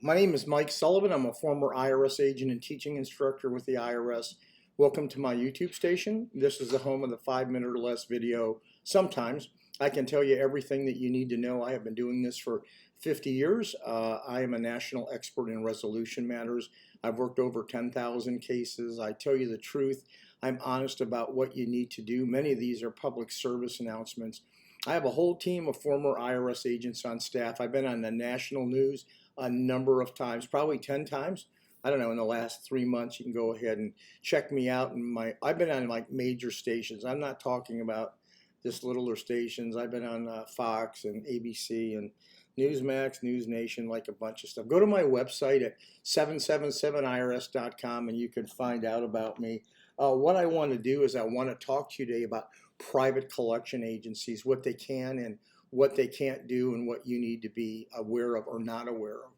My name is Mike Sullivan. I'm a former IRS agent and teaching instructor with the IRS. Welcome to my YouTube station. This is the home of the 5-minute or less video. Sometimes I can tell you everything that you need to know. I have been doing this for 50 years. I am a national expert in resolution matters. I've worked over 10,000 cases. I tell you the truth. I'm honest about what you need to do. Many of these are public service announcements. I have a whole team of former IRS agents on staff. I've been on the national news a number of times, probably 10 times. I don't know, in the last 3 months. You can go ahead and check me out. I've been on like major stations. I'm not talking about just littler stations. I've been on Fox and ABC and Newsmax, News Nation, like a bunch of stuff. Go to my website at 777irs.com and you can find out about me. What I want to do is I want to talk to you today about private collection agencies, what they can and what they can't do, and what you need to be aware of or not aware of.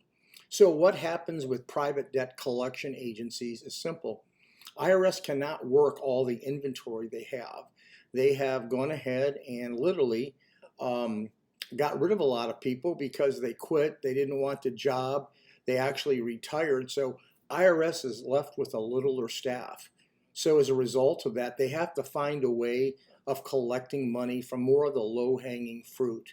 So what happens with private debt collection agencies is simple. IRS cannot work all the inventory they have. They have gone ahead and literally got rid of a lot of people because they quit, they didn't want the job, they actually retired. So IRS is left with a littler staff. So as a result of that, they have to find a way of collecting money from more of the low-hanging fruit.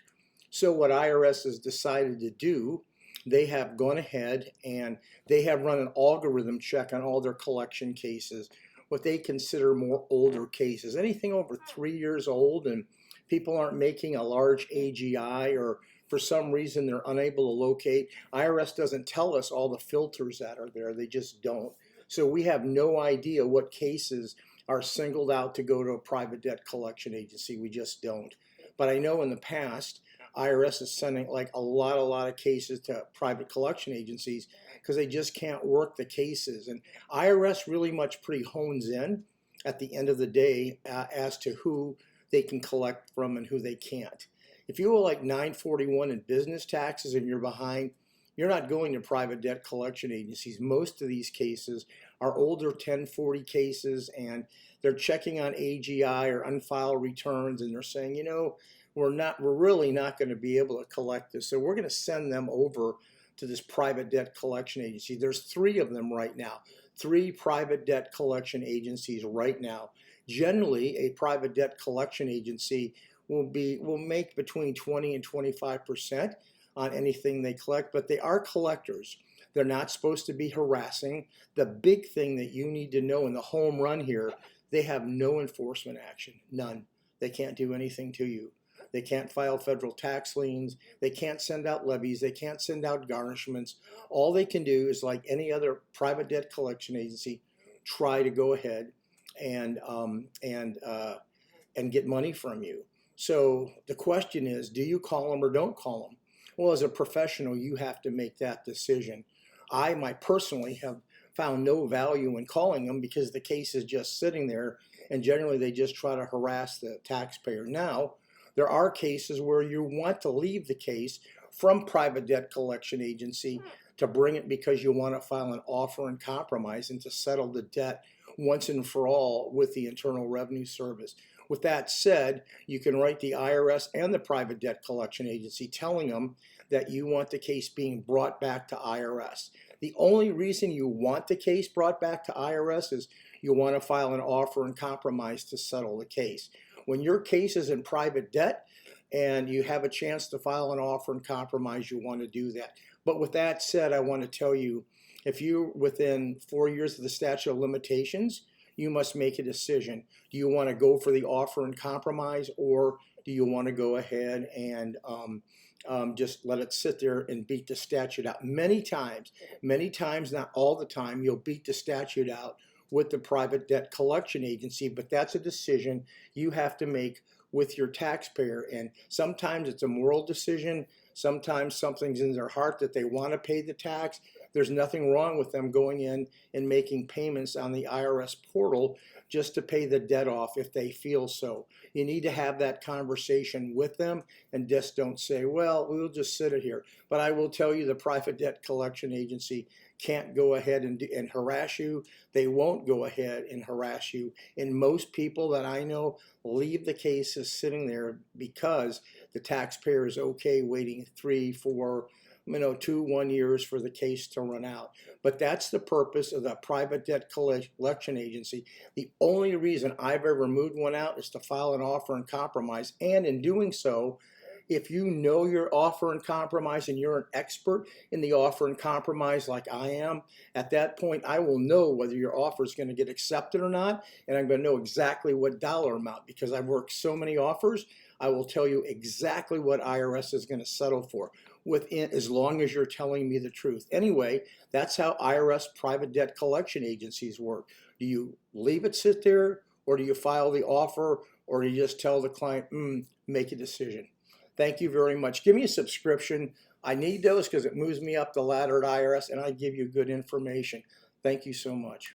So what IRS has decided to do, they have gone ahead and they have run an algorithm check on all their collection cases, what they consider more older cases, anything over 3 years old, and people aren't making a large AGI, or for some reason they're unable to locate. IRS doesn't tell us all the filters that are there. They just don't. So we have no idea what cases are singled out to go to a private debt collection agency. We just don't. But I know in the past, IRS is sending like a lot of cases to private collection agencies because they just can't work the cases. And IRS really much pretty hones in at the end of the day as to who they can collect from and who they can't. If you owe like 941 in business taxes and you're behind, you're not going to private debt collection agencies. Most of these cases are older 1040 cases, and they're checking on AGI or unfiled returns, and they're saying, you know, we're really not going to be able to collect this. So we're going to send them over to this private debt collection agency. There's 3 of them right now, 3 private debt collection agencies right now. Generally, a private debt collection agency will make between 20 and 25% on anything they collect, but they are collectors. They're not supposed to be harassing. The big thing that you need to know in the home run here, they have no enforcement action, none. They can't do anything to you. They can't file federal tax liens. They can't send out levies. They can't send out garnishments. All they can do is, like any other private debt collection agency, try to go ahead and get money from you. So the question is, do you call them or don't call them? Well, as a professional, you have to make that decision. I personally have found no value in calling them because the case is just sitting there, and generally they just try to harass the taxpayer. Now, there are cases where you want to leave the case from private debt collection agency to bring it because you want to file an offer and compromise and to settle the debt once and for all with the Internal Revenue Service. With that said, you can write the IRS and the private debt collection agency telling them that you want the case being brought back to IRS. The only reason you want the case brought back to IRS is you want to file an offer and compromise to settle the case. When your case is in private debt and you have a chance to file an offer and compromise, you want to do that. But with that said, I want to tell you, if you're within 4 years of the statute of limitations, you must make a decision. Do you want to go for the offer and compromise, or do you want to go ahead and just let it sit there and beat the statute out? Many times, not all the time, you'll beat the statute out with the private debt collection agency, but that's a decision you have to make with your taxpayer. And sometimes it's a moral decision. Sometimes something's in their heart that they want to pay the tax. There's nothing wrong with them going in and making payments on the IRS portal just to pay the debt off if they feel so. You need to have that conversation with them and just don't say, well, we'll just sit it here. But I will tell you, the private debt collection agency can't go ahead and harass you. They won't go ahead and harass you. And most people that I know leave the cases sitting there because the taxpayer is okay waiting 3, 4, 1 years for the case to run out. But that's the purpose of the private debt collection agency. The only reason I've ever moved one out is to file an offer and compromise. And in doing so, if you know your offer and compromise and you're an expert in the offer and compromise like I am, at that point I will know whether your offer is going to get accepted or not, and I'm going to know exactly what dollar amount. Because I've worked so many offers, I will tell you exactly what IRS is going to settle for within, as long as you're telling me the truth. Anyway, that's how IRS private debt collection agencies work. Do you leave it sit there, or do you file the offer, or do you just tell the client, make a decision? Thank you very much. Give me a subscription. I need those because it moves me up the ladder at IRS, and I give you good information. Thank you so much.